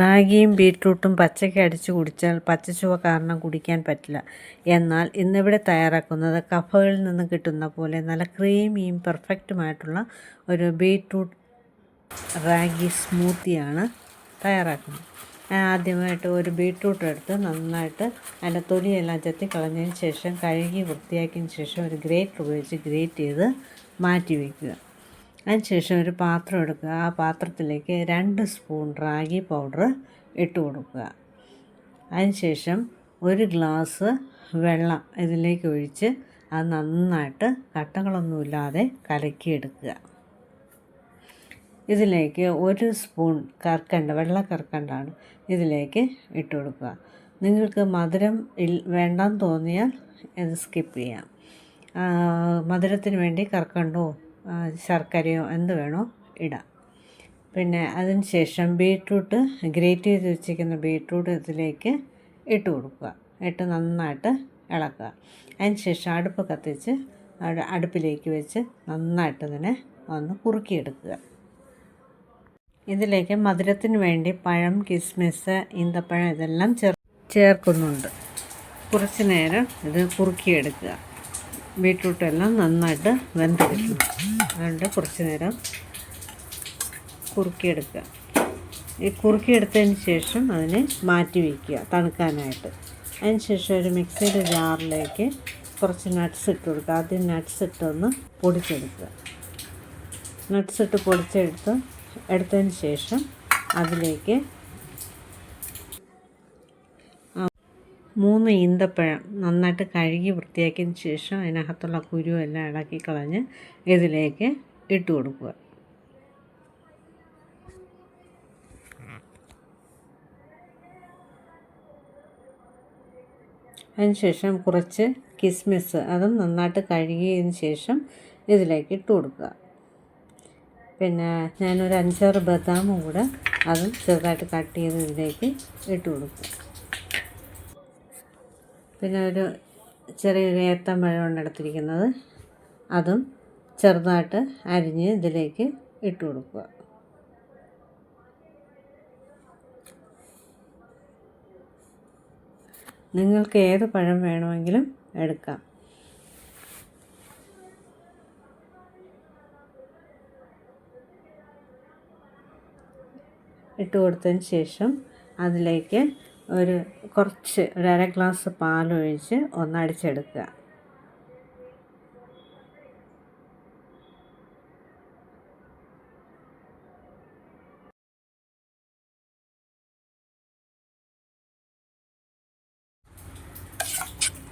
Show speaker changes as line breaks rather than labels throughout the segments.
റാഗിയും ബീറ്റ്റൂട്ടും പച്ചയ്ക്ക് അടിച്ച് കുടിച്ചാൽ പച്ചച്ചുവ കാരണം കുടിക്കാൻ പറ്റില്ല. എന്നാൽ ഇന്നിവിടെ തയ്യാറാക്കുന്നത് കഫകളിൽ നിന്ന് കിട്ടുന്ന പോലെ നല്ല ക്രീമിയും പെർഫെക്റ്റുമായിട്ടുള്ള ഒരു ബീറ്റ്റൂട്ട് റാഗി സ്മൂത്തിയാണ് തയ്യാറാക്കുന്നത്. ആദ്യമായിട്ട് ഒരു ബീറ്റ്റൂട്ട് എടുത്ത് നന്നായിട്ട് അതിൻ്റെ തൊലിയെല്ലാം ചെത്തി കളഞ്ഞതിന് ശേഷം കഴുകി വൃത്തിയാക്കിയതിന് ശേഷം ഒരു ഗ്രേറ്റർ ഉപയോഗിച്ച് ഗ്രേറ്റ് ചെയ്ത് മാറ്റി വയ്ക്കുക. അതിനുശേഷം ഒരു പാത്രം എടുക്കുക. ആ പാത്രത്തിലേക്ക് 2 സ്പൂൺ റാഗി പൗഡർ ഇട്ട് കൊടുക്കുക. അതിനുശേഷം ഒരു ഗ്ലാസ് വെള്ളം ഇതിലേക്ക് ഒഴിച്ച് അത് നന്നായിട്ട് കട്ടകളൊന്നുമില്ലാതെ കലക്കിയെടുക്കുക. ഇതിലേക്ക് 1 സ്പൂൺ കർക്കണ്ട, വെള്ള കർക്കണ്ടാണ് ഇതിലേക്ക് ഇട്ട് കൊടുക്കുക. നിങ്ങൾക്ക് മധുരം വേണ്ടാന്ന് തോന്നിയാൽ ഇത് സ്കിപ്പ് ചെയ്യാം. മധുരത്തിന് വേണ്ടി കർക്കണ്ടോ ശർക്കരയോ എന്ത് വേണോ ഇടാം. പിന്നെ അതിന് ശേഷം ബീറ്റ്റൂട്ട് ഗ്രേറ്റ് ചെയ്ത് വെച്ചിരിക്കുന്ന ബീറ്റ്റൂട്ട് ഇതിലേക്ക് ഇട്ട് കൊടുക്കുക. ഇട്ട് നന്നായിട്ട് ഇളക്കുക. അതിന് ശേഷം അടുപ്പ് കത്തിച്ച് അടുപ്പിലേക്ക് വെച്ച് നന്നായിട്ട് ഇതിനെ ഒന്ന് കുറുക്കിയെടുക്കുക. ഇതിലേക്ക് മധുരത്തിന് വേണ്ടി പഴം, കിസ്മിസ്, ഈന്തപ്പഴം ഇതെല്ലാം ചേർക്കുന്നുണ്ട്. കുറച്ച് നേരം ഇത് കുറുക്കിയെടുക്കുക. ബീറ്റ്റൂട്ടെല്ലാം നന്നായിട്ട് വെന്ത് കിട്ടണം. അതുകൊണ്ട് കുറച്ച് നേരം കുറുക്കിയെടുക്കുക. ഈ കുറുക്കിയെടുത്തതിന് ശേഷം അതിനെ മാറ്റി വയ്ക്കുക തണുക്കാനായിട്ട്. അതിന് ശേഷം ഒരു മിക്സിയുടെ ജാറിലേക്ക് കുറച്ച് നട്ട്സ് ഇട്ട് കൊടുക്കുക. ആദ്യം നട്ട്സ് ഇട്ടൊന്ന് പൊടിച്ചെടുക്കുക. നട്ട്സ് ഇട്ട് എടുത്തതിന് ശേഷം അതിലേക്ക് 3 ഈന്തപ്പഴം നന്നായിട്ട് കഴുകി വൃത്തിയാക്കിയതിന് ശേഷം അതിനകത്തുള്ള കുരുവെല്ലാം ഇളക്കി കളഞ്ഞ് ഇതിലേക്ക് ഇട്ട് കൊടുക്കുക. അതിനുശേഷം കുറച്ച് കിസ്മിസ് അതും നന്നായിട്ട് കഴുകിയതിന് ശേഷം ഇതിലേക്ക് ഇട്ട് കൊടുക്കുക. പിന്നെ ഞാനൊരു 5-6 ബദാമും കൂടെ അതും ചെറുതായിട്ട് കട്ട് ചെയ്ത് ഇതിലേക്ക് ഇട്ട് കൊടുക്കുക. പിന്നെ ഒരു ചെറിയൊരു ഏത്തമ്പഴമാണ് എടുത്തിരിക്കുന്നത്, അതും ചെറുതായിട്ട് അരിഞ്ഞ് ഇതിലേക്ക് ഇട്ട് കൊടുക്കുക. നിങ്ങൾക്ക് ഏത് പഴം വേണമെങ്കിലും എടുക്കാം. ഇട്ട് കൊടുത്തതിന് ശേഷം അതിലേക്ക് ഒരു 1/2 ഗ്ലാസ് പാലൊഴിച്ച് ഒന്നടിച്ചെടുക്കുക.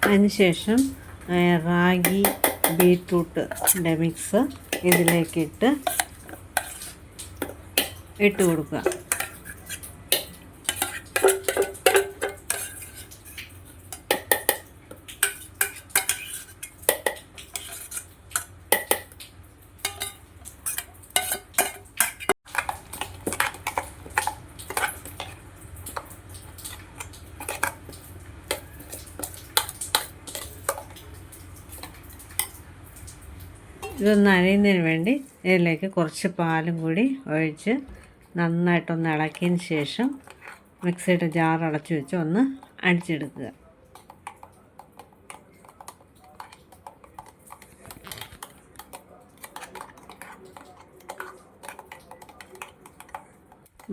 അതിനുശേഷം റാഗി ബീറ്റ്റൂട്ടിൻ്റെ മിക്സ് ഇതിലേക്കിട്ട് കൊടുക്കുക. ഇതൊന്ന് അരിയുന്നതിന് വേണ്ടി ഇതിലേക്ക് കുറച്ച് പാലും കൂടി ഒഴിച്ച് നന്നായിട്ടൊന്ന് ഇളക്കിയതിന് ശേഷം മിക്സിയുടെ ജാർ അടച്ച് വെച്ച് ഒന്ന് അടിച്ചെടുക്കുക.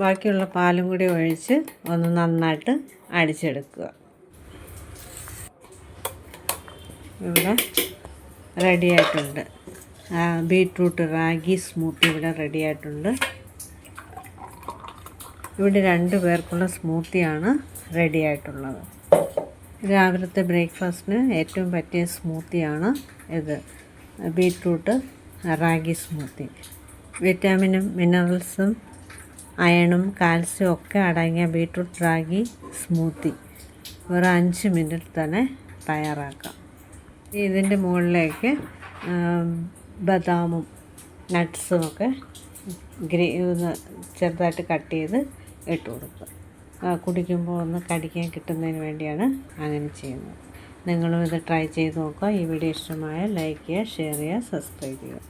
ബാക്കിയുള്ള പാലും കൂടി ഒഴിച്ച് ഒന്ന് നന്നായിട്ട് അടിച്ചെടുക്കുക. ഇവിടെ റെഡിയായിട്ടുണ്ട്. ബീറ്റ്റൂട്ട് റാഗി സ്മൂത്തി ഇവിടെ റെഡിയായിട്ടുണ്ട്. ഇവിടെ 2 പേർക്കുള്ള സ്മൂത്തിയാണ് റെഡിയായിട്ടുള്ളത്. രാവിലത്തെ ബ്രേക്ക്ഫാസ്റ്റിന് ഏറ്റവും പറ്റിയ സ്മൂത്തിയാണ് ഇത്, ബീറ്റ്റൂട്ട് റാഗി സ്മൂത്തി. വിറ്റാമിനും മിനറൽസും അയണും കാൽസ്യവും ഒക്കെ അടങ്ങിയ ബീറ്റ്റൂട്ട് റാഗി സ്മൂത്തി വെറും 5 മിനിറ്റ് തന്നെ തയ്യാറാക്കാം. ഇതിൻ്റെ മുകളിലേക്ക് ബദാമും നട്ട്സും ഒക്കെ ചെറുതായിട്ട് കട്ട് ചെയ്ത് ഇട്ട് കൊടുക്കുക. കുടിക്കുമ്പോൾ ഒന്ന് കടിക്കാൻ കിട്ടുന്നതിന് വേണ്ടിയാണ് അങ്ങനെ ചെയ്യുന്നത്. നിങ്ങളും ഇത് ട്രൈ ചെയ്ത് നോക്കുക. ഈ വീഡിയോ ഇഷ്ടമായാൽ ലൈക്ക് ചെയ്യുക, ഷെയർ ചെയ്യുക, സബ്സ്ക്രൈബ് ചെയ്യുക.